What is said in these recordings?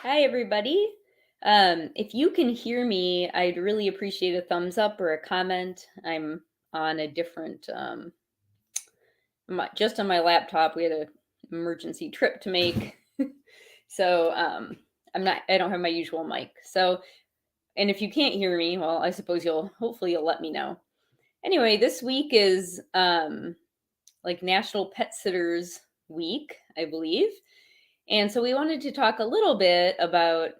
Hi, everybody. If you can hear me, I'd really appreciate a thumbs up or a comment. I'm on a different, just on my laptop. We had an emergency trip to make. So I don't have my usual mic. So, and if you can't hear me, well, I suppose hopefully you'll let me know. Anyway, this week is like National Pet Sitters Week, I believe. And so we wanted to talk a little bit about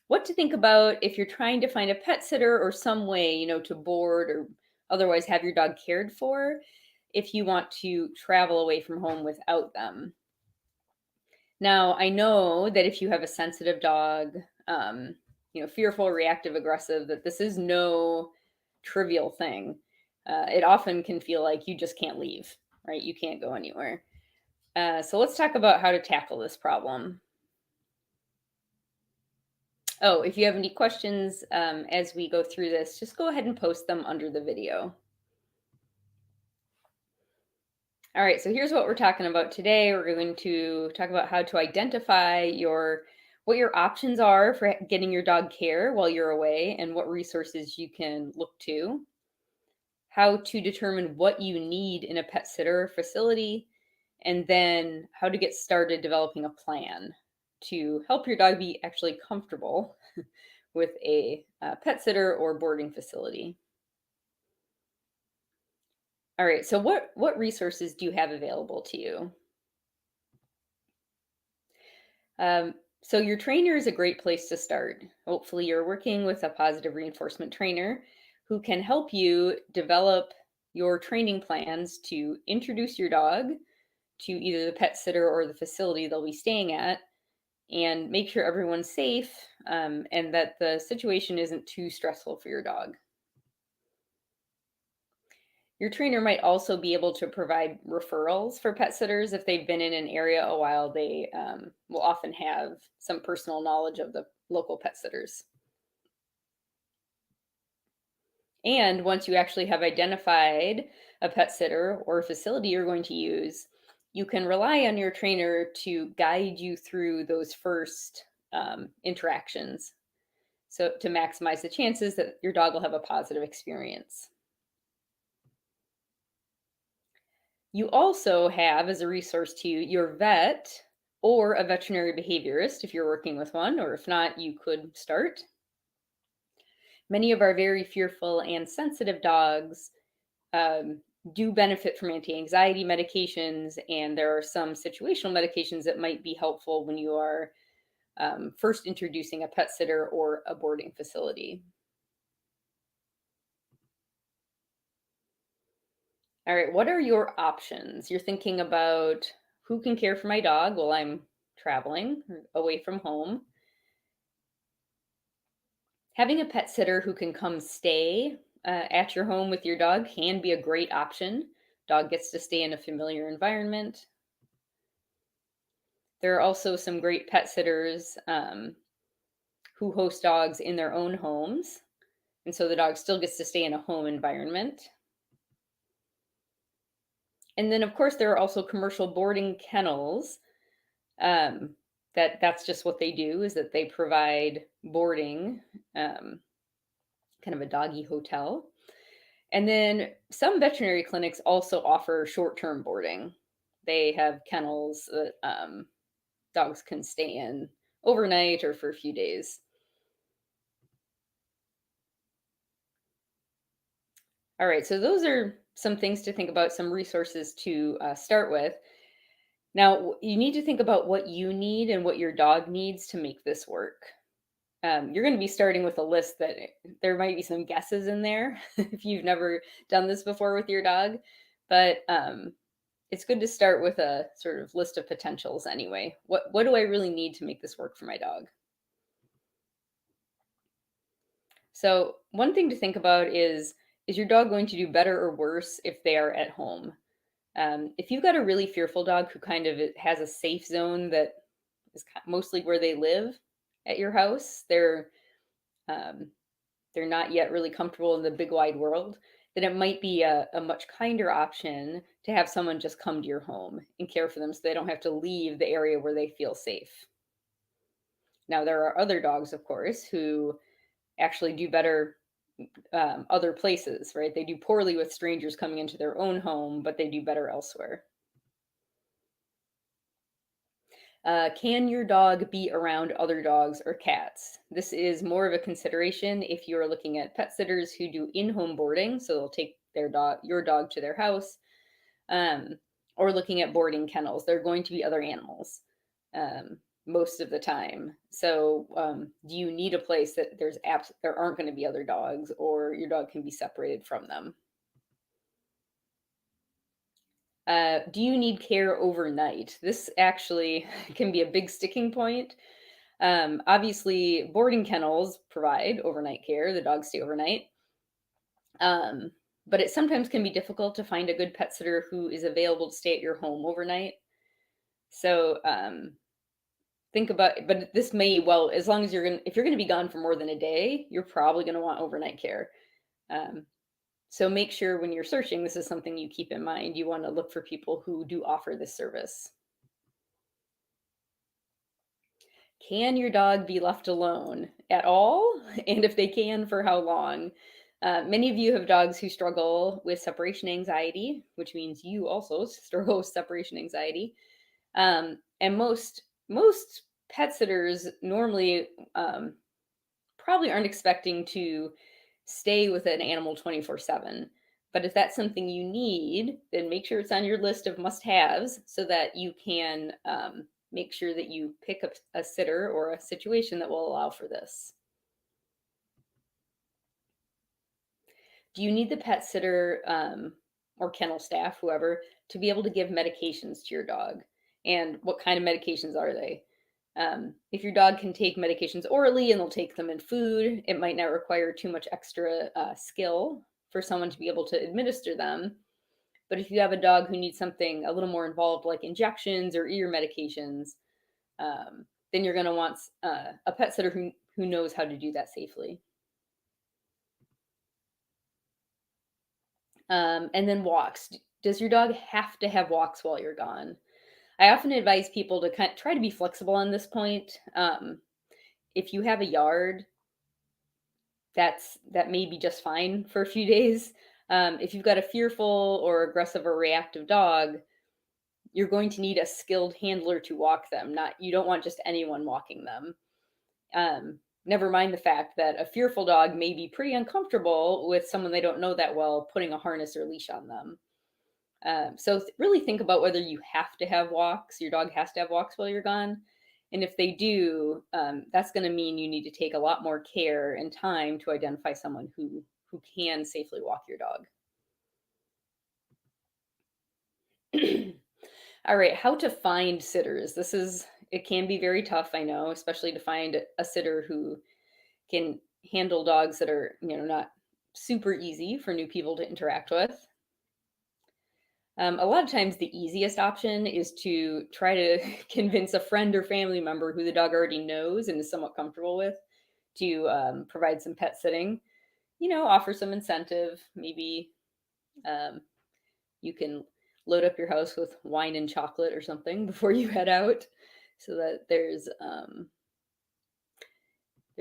what to think about if you're trying to find a pet sitter or some way, to board or otherwise have your dog cared for if you want to travel away from home without them. Now, I know that if you have a sensitive dog, fearful, reactive, aggressive, that this is no trivial thing. It often can feel like you just can't leave, right? You can't go anywhere. So let's talk about how to tackle this problem. Oh, if you have any questions as we go through this, just go ahead and post them under the video. All right, so here's what we're talking about today. We're going to talk about how to identify what your options are for getting your dog care while you're away and what resources you can look to, how to determine what you need in a pet sitter facility, and then how to get started developing a plan to help your dog be actually comfortable with a pet sitter or boarding facility. All right, so what resources do you have available to you? So your trainer is a great place to start. Hopefully, you're working with a positive reinforcement trainer who can help you develop your training plans to introduce your dog to either the pet sitter or the facility they'll be staying at, and make sure everyone's safe and that the situation isn't too stressful for your dog. Your trainer might also be able to provide referrals for pet sitters if they've been in an area a while. They will often have some personal knowledge of the local pet sitters. And once you actually have identified a pet sitter or a facility you're going to use, you can rely on your trainer to guide you through those first interactions. So, to maximize the chances that your dog will have a positive experience. You also have, as a resource to you, your vet or a veterinary behaviorist if you're working with one, or if not, you could start. Many of our very fearful and sensitive dogs um, do benefit from anti anxiety medications, and there are some situational medications that might be helpful when you are first introducing a pet sitter or a boarding facility. All right, what are your options? You're thinking about who can care for my dog while I'm traveling or away from home. Having a pet sitter who can come stay at your home with your dog can be a great option. Dog gets to stay in a familiar environment. There are also some great pet sitters who host dogs in their own homes. And so the dog still gets to stay in a home environment. And then, of course, there are also commercial boarding kennels. Um, that's just what they do is that they provide boarding, kind of a doggy hotel. And then some veterinary clinics also offer short-term boarding. They have kennels that dogs can stay in overnight or for a few days. All right, so those are some things to think about, some resources to start with. Now, you need to think about what you need and what your dog needs to make this work. You're going to be starting with a list that there might be some guesses in there if you've never done this before with your dog, but it's good to start with a sort of list of potentials anyway. What do I really need to make this work for my dog? So, one thing to think about is your dog going to do better or worse if they are at home? If you've got a really fearful dog who kind of has a safe zone that is mostly where they live at your house, um, they're not yet really comfortable in the big wide world, then it might be a much kinder option to have someone just come to your home and care for them so they don't have to leave the area where they feel safe. Now, there are other dogs, of course, who actually do better other places, right? They do poorly with strangers coming into their own home, but they do better elsewhere. Can your dog be around other dogs or cats? This is more of a consideration if you're looking at pet sitters who do in-home boarding, so they'll take your dog to their house, um, or looking at boarding kennels. There are going to be other animals most of the time. So, do you need a place that there aren't going to be other dogs, or your dog can be separated from them? Do you need care overnight? This actually can be a big sticking point. Obviously, boarding kennels provide overnight care. The dogs stay overnight. Um, but it sometimes can be difficult to find a good pet sitter who is available to stay at your home overnight. So think about, but this may, well, as long as if you're gonna be gone for more than a day, you're probably gonna want overnight care. Um, so make sure when you're searching, this is something you keep in mind. You want to look for people who do offer this service. Can your dog be left alone at all? And if they can, for how long? Many of you have dogs who struggle with separation anxiety, which means you also struggle with separation anxiety. And most pet sitters normally probably aren't expecting to stay with an animal 24/7. But if that's something you need, then make sure it's on your list of must haves so that you can make sure that you pick up a sitter or a situation that will allow for this. Do you need the pet sitter or kennel staff, whoever, to be able to give medications to your dog? And what kind of medications are they? If your dog can take medications orally and they'll take them in food, it might not require too much extra skill for someone to be able to administer them. But if you have a dog who needs something a little more involved, like injections or ear medications, then you're going to want a pet sitter who knows how to do that safely. And then walks. Does your dog have to have walks while you're gone? I often advise people to try to be flexible on this point. If you have a yard, that may be just fine for a few days. If you've got a fearful or aggressive or reactive dog, you're going to need a skilled handler to walk them. Not You don't want just anyone walking them. Never mind the fact that a fearful dog may be pretty uncomfortable with someone they don't know that well putting a harness or leash on them. So really think about whether you have to have walks. Your dog has to have walks while you're gone. And if they do, that's going to mean you need to take a lot more care and time to identify someone who can safely walk your dog. All right, how to find sitters. It can be very tough, I know, especially to find a sitter who can handle dogs that are, not super easy for new people to interact with. A lot of times, the easiest option is to try to convince a friend or family member who the dog already knows and is somewhat comfortable with to provide some pet sitting. Offer some incentive. Maybe um, you can load up your house with wine and chocolate or something before you head out, so that there's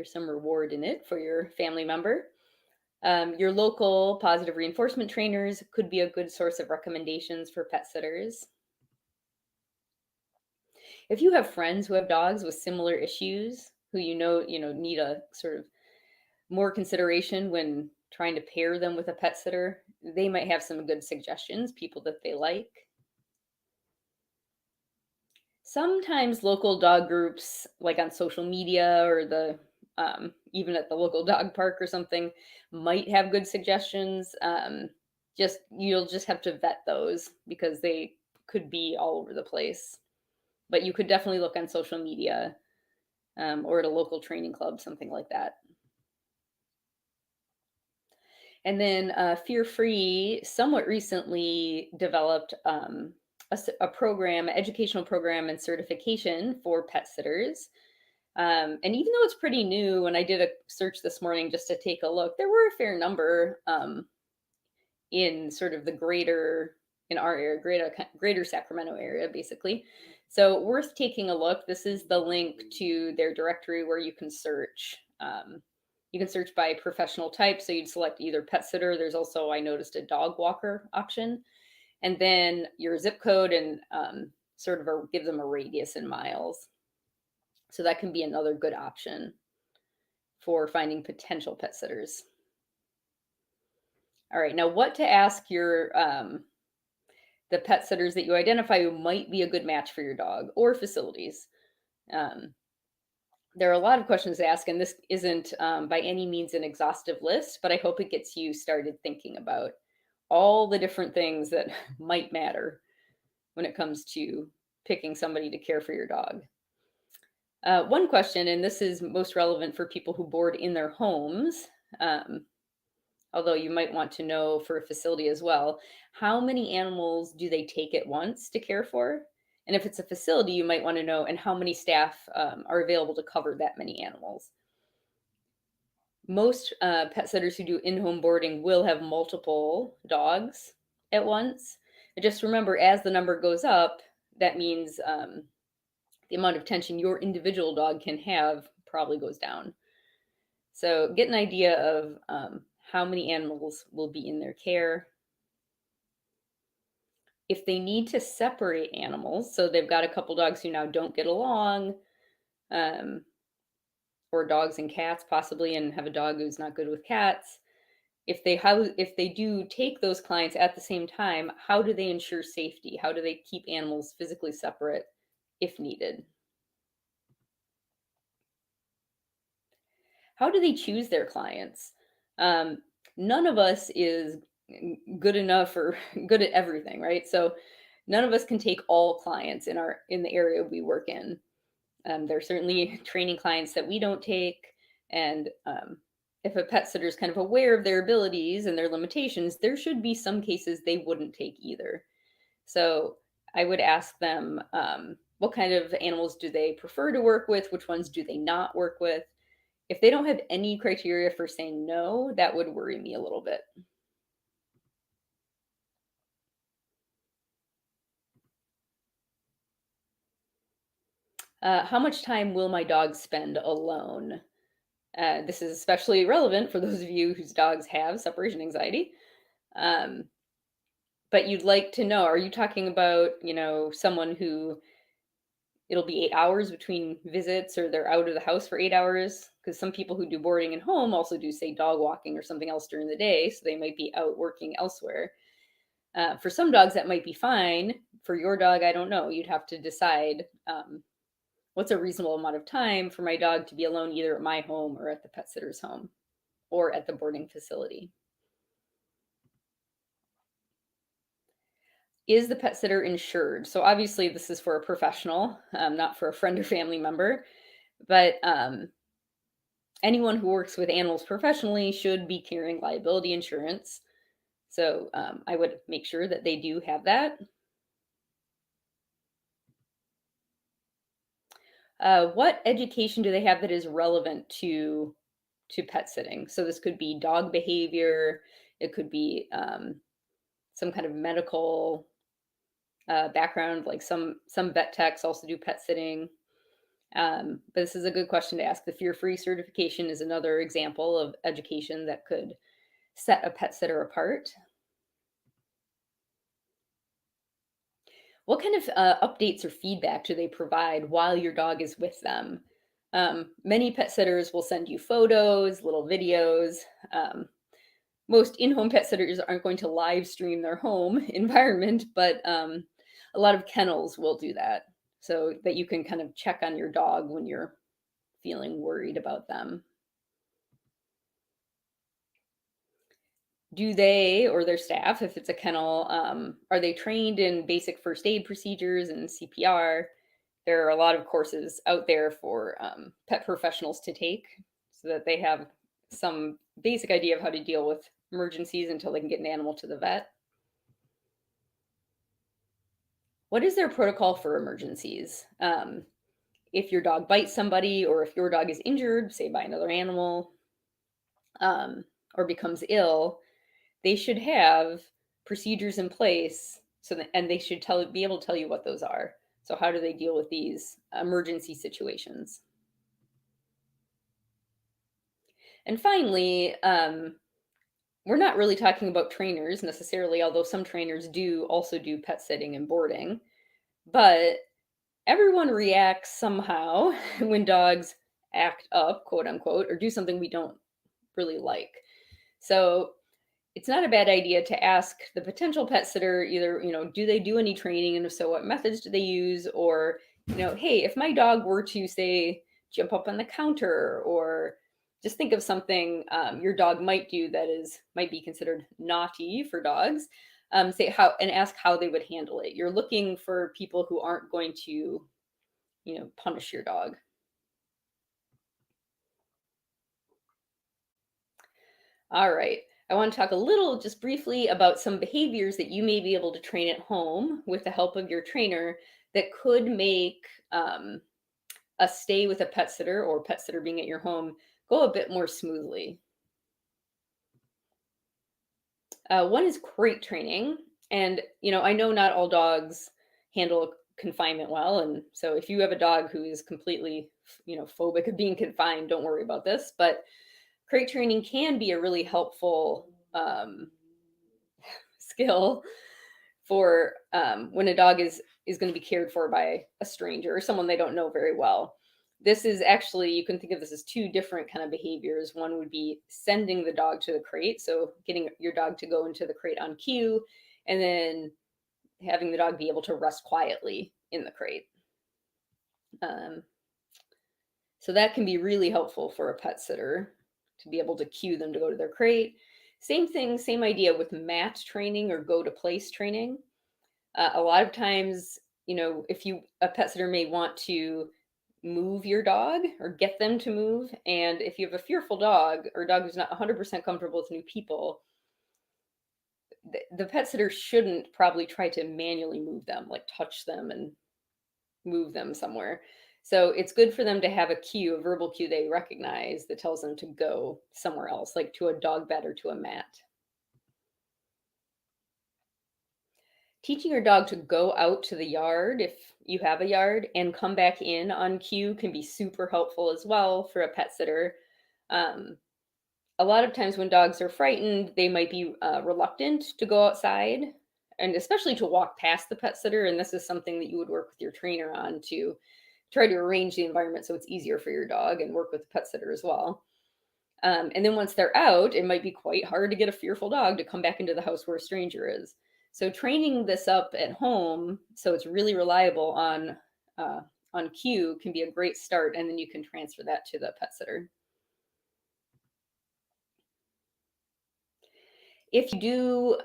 some reward in it for your family member. Your local positive reinforcement trainers could be a good source of recommendations for pet sitters. If you have friends who have dogs with similar issues, who need a sort of more consideration when trying to pair them with a pet sitter, they might have some good suggestions, people that they like. Sometimes local dog groups, like on social media or even at the local dog park or something, might have good suggestions. You'll just have to vet those because they could be all over the place. But you could definitely look on social media or at a local training club, something like that. And then Fear Free somewhat recently developed a program, educational program and certification for pet sitters. And even though it's pretty new, when I did a search this morning just to take a look, there were a fair number in sort of in our area, greater Sacramento area, basically. So worth taking a look. This is the link to their directory where you can search. You can search by professional type. So you'd select either pet sitter. There's also, I noticed, a dog walker option, and then your zip code and sort of give them a radius in miles. So that can be another good option for finding potential pet sitters. All right, now what to ask your the pet sitters that you identify who might be a good match for your dog or facilities. Um, there are a lot of questions to ask, and this isn't by any means an exhaustive list, but I hope it gets you started thinking about all the different things that might matter when it comes to picking somebody to care for your dog. One question, and this is most relevant for people who board in their homes, um, although you might want to know for a facility as well, how many animals do they take at once to care for? And if it's a facility, you might want to know, and how many staff are available to cover that many animals. Most pet sitters who do in-home boarding will have multiple dogs at once. And just remember, as the number goes up, that means the amount of attention your individual dog can have probably goes down. So get an idea of how many animals will be in their care. If they need to separate animals, so they've got a couple dogs who now don't get along, um, or dogs and cats possibly, and have a dog who's not good with cats. If they do take those clients at the same time, how do they ensure safety? How do they keep animals physically separate if needed? How do they choose their clients? None of us is good enough or good at everything, right? So none of us can take all clients in the area we work in. There are certainly training clients that we don't take, and if a pet sitter is kind of aware of their abilities and their limitations, there should be some cases they wouldn't take either. So I would ask them, what kind of animals do they prefer to work with? Which ones do they not work with? If they don't have any criteria for saying no, that would worry me a little bit. How much time will my dog spend alone? This is especially relevant for those of you whose dogs have separation anxiety. Um, but you'd like to know, are you talking about, someone who it'll be 8 hours between visits, or they're out of the house for 8 hours? Because some people who do boarding and home also do, say, dog walking or something else during the day. So they might be out working elsewhere. For some dogs, that might be fine. For your dog, I don't know. You'd have to decide what's a reasonable amount of time for my dog to be alone either at my home or at the pet sitter's home or at the boarding facility. Is the pet sitter insured? So obviously this is for a professional, not for a friend or family member, but anyone who works with animals professionally should be carrying liability insurance. So I would make sure that they do have that. What education do they have that is relevant to pet sitting? So this could be dog behavior. It could be some kind of medical background, like some vet techs also do pet sitting. But this is a good question to ask. The fear-free certification is another example of education that could set a pet sitter apart. What kind of updates or feedback do they provide while your dog is with them? Many pet sitters will send you photos, little videos. Most in-home pet sitters aren't going to live stream their home environment, but a lot of kennels will do that so that you can kind of check on your dog when you're feeling worried about them. Do they or their staff, if it's a kennel, are they trained in basic first aid procedures and CPR? There are a lot of courses out there for pet professionals to take so that they have some basic idea of how to deal with emergencies until they can get an animal to the vet. What is their protocol for emergencies? If your dog bites somebody, or if your dog is injured, say by another animal, or becomes ill, they should have procedures in place and they should be able to tell you what those are. So how do they deal with these emergency situations? And finally, we're not really talking about trainers necessarily, although some trainers do also do pet sitting and boarding. But everyone reacts somehow when dogs act up, quote unquote, or do something we don't really like. So it's not a bad idea to ask the potential pet sitter either, do they do any training? And if so, what methods do they use? Or, hey, if my dog were to say, jump up on the counter, or just think of something your dog might do that might be considered naughty for dogs. Say how and ask how they would handle it. You're looking for people who aren't going to, punish your dog. All right. I want to talk a little, just briefly, about some behaviors that you may be able to train at home with the help of your trainer that could make a stay with a pet sitter or pet sitter being at your home go a bit more smoothly. One is crate training. And, I know not all dogs handle confinement well. And so if you have a dog who is completely, phobic of being confined, don't worry about this. But crate training can be a really helpful skill for when a dog is going to be cared for by a stranger or someone they don't know very well. This is actually, you can think of this as two different kind of behaviors. One would be sending the dog to the crate, so getting your dog to go into the crate on cue, and then having the dog be able to rest quietly in the crate. Um, so that can be really helpful for a pet sitter to be able to cue them to go to their crate. Same thing, same idea with mat training or go to place training. A lot of times, if a pet sitter may want to move your dog or get them to move, and if you have a fearful dog or a dog who's not 100% comfortable with new people, the pet sitter shouldn't probably try to manually move them, like touch them and move them somewhere. So it's good for them to have a cue, a verbal cue they recognize that tells them to go somewhere else, like to a dog bed or to a mat. Teaching your dog to go out to the yard, if you have a yard, and come back in on cue can be super helpful as well for a pet sitter. Um, a lot of times when dogs are frightened, they might be reluctant to go outside, and especially to walk past the pet sitter. And this is something that you would work with your trainer on, to try to arrange the environment so it's easier for your dog, and work with the pet sitter as well. And then once they're out, it might be quite hard to get a fearful dog to come back into the house where a stranger is. So training this up at home so it's really reliable on cue can be a great start, and then you can transfer that to the pet sitter. If you do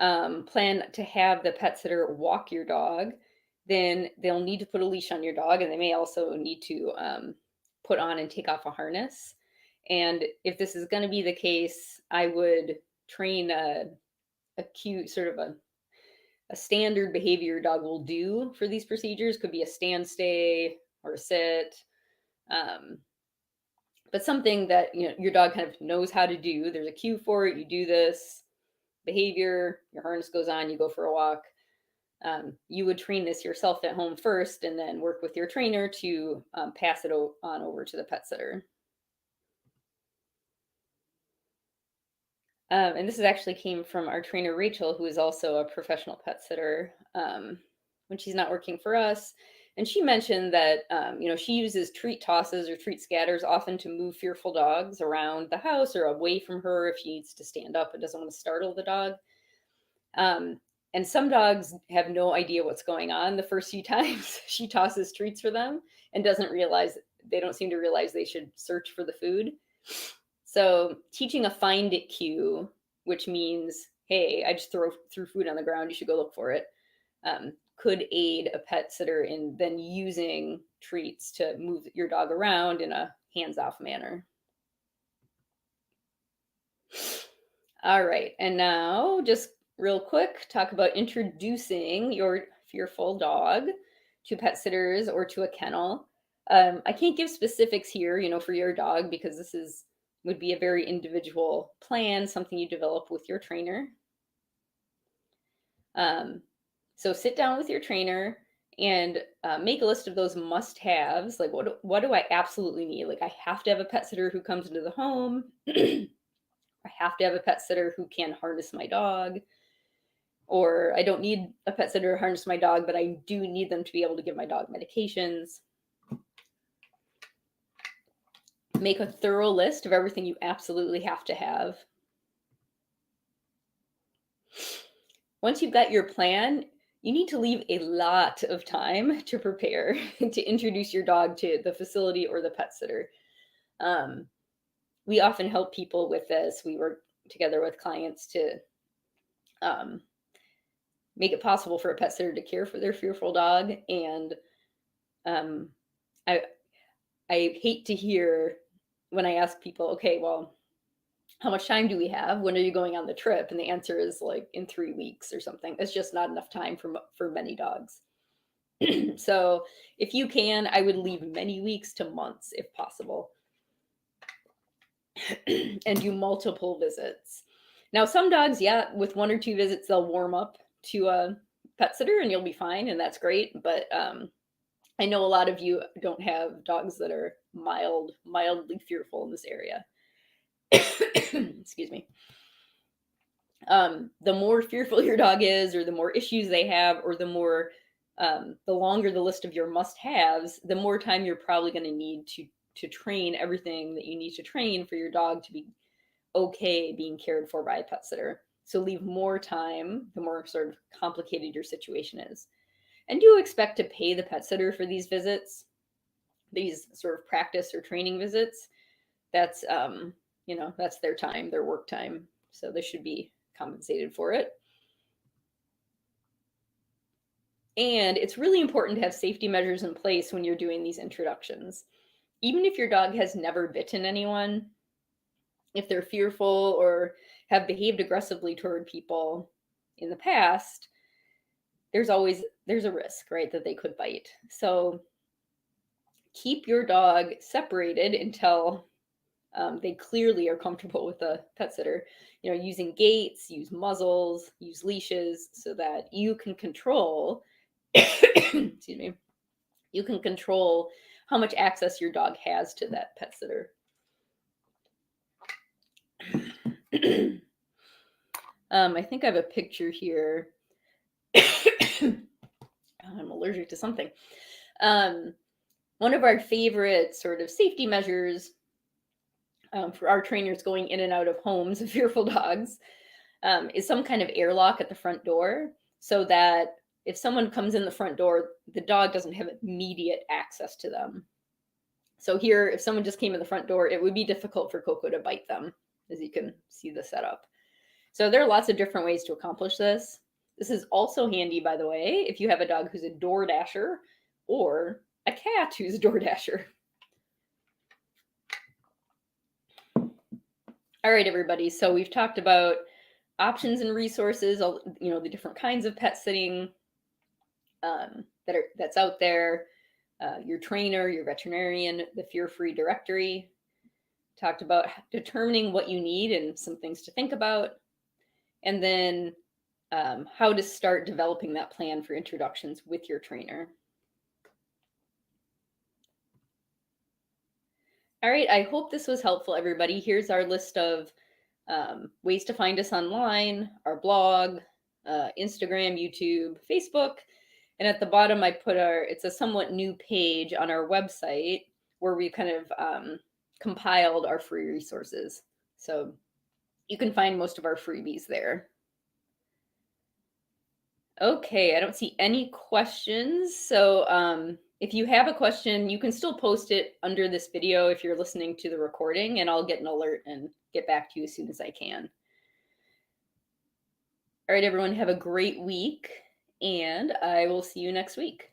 plan to have the pet sitter walk your dog, then they'll need to put a leash on your dog, and they may also need to put on and take off a harness. And if this is going to be the case, I would train a cute sort of a standard behavior your dog will do for these procedures. Could be a stand, stay, or a sit, um, but something that your dog kind of knows how to do. There's a cue for it. You do this behavior, your harness goes on, you go for a walk. You would train this yourself at home first, and then work with your trainer to pass it on over to the pet sitter. And this is actually came from our trainer, Rachel, who is also a professional pet sitter when she's not working for us. And she mentioned that, she uses treat tosses or treat scatters often to move fearful dogs around the house or away from her if she needs to stand up and doesn't want to startle the dog. And some dogs have no idea what's going on the first few times she tosses treats for them, and they don't seem to realize they should search for the food. So teaching a find it cue, which means, hey, I just threw food on the ground, you should go look for it, could aid a pet sitter in then using treats to move your dog around in a hands-off manner. All right, and now just real quick, talk about introducing your fearful dog to pet sitters or to a kennel. I can't give specifics here, for your dog, because would be a very individual plan, something you develop with your trainer. So sit down with your trainer and make a list of those must-haves. Like, what do I absolutely need? Like, I have to have a pet sitter who comes into the home. I have to have a pet sitter who can harness my dog. Or I don't need a pet sitter to harness my dog, but I do need them to be able to give my dog medications. Make a thorough list of everything you absolutely have to have. Once you've got your plan, you need to leave a lot of time to prepare to introduce your dog to the facility or the pet sitter. We often help people with this. We work together with clients to make it possible for a pet sitter to care for their fearful dog. And I hate to hear when I ask people, okay, well, how much time do we have? When are you going on the trip? And the answer is like in 3 weeks or something. It's just not enough time for many dogs. So if you can, I would leave many weeks to months if possible. And do multiple visits. Now, some dogs, yeah, with 1 or 2 visits, they'll warm up to a pet sitter and you'll be fine, and that's great. But I know a lot of you don't have dogs that are mildly fearful in this area. Excuse me. The more fearful your dog is, or the more issues they have, or the more the longer the list of your must-haves, the more time you're probably going to need to train everything that you need to train for your dog to be okay being cared for by a pet sitter. So leave more time the more sort of complicated your situation is. And do expect to pay the pet sitter for these visits, these sort of practice or training visits. That's that's their time, their work time. So they should be compensated for it. And it's really important to have safety measures in place when you're doing these introductions. Even if your dog has never bitten anyone, if they're fearful or have behaved aggressively toward people in the past, there's a risk, right, that they could bite. So keep your dog separated until they clearly are comfortable with a pet sitter. Using gates, use muzzles, use leashes so that you can control, excuse me, you can control how much access your dog has to that pet sitter. I think I have a picture here. I'm allergic to something. One of our favorite sort of safety measures for our trainers going in and out of homes of fearful dogs is some kind of airlock at the front door, so that if someone comes in the front door, the dog doesn't have immediate access to them. So here, if someone just came in the front door, it would be difficult for Coco to bite them, as you can see the setup. So there are lots of different ways to accomplish this. This is also handy, by the way, if you have a dog who's a door dasher or a cat who's a door dasher. All right, everybody. So we've talked about options and resources, the different kinds of pet sitting that's out there, your trainer, your veterinarian, the fear-free directory. Talked about determining what you need and some things to think about, and then how to start developing that plan for introductions with your trainer. All right, I hope this was helpful, everybody. Here's our list of ways to find us online, our blog, Instagram, YouTube, Facebook. And at the bottom, I put it's a somewhat new page on our website where we kind of compiled our free resources. So you can find most of our freebies there. Okay, I don't see any questions. So if you have a question, you can still post it under this video if you're listening to the recording, and I'll get an alert and get back to you as soon as I can. All right, everyone, have a great week, and I will see you next week.